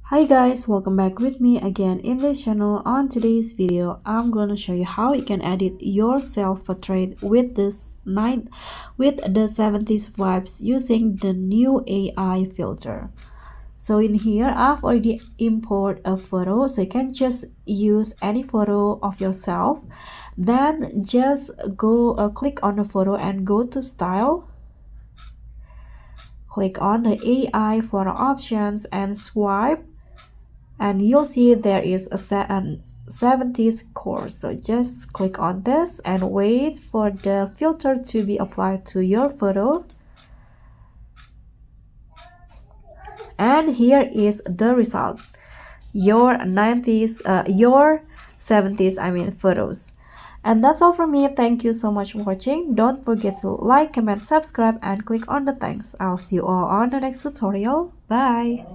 Hi guys, welcome back with me again in this channel. On today's video, I'm gonna show you how you can edit your self-portrait with the 70s vibes using the new AI filter. So in here, I've already imported a photo, so you can just use any photo of yourself. Then just go click on the photo and go to style. Click on the AI photo options and swipe, and you'll see there is a 70s course. So just click on this and wait for the filter to be applied to your photo. And here is the result. Your 70s photos. And that's all from me. Thank you so much for watching. Don't forget to like, comment, subscribe, and click on the thanks. I'll see you all on the next tutorial. Bye.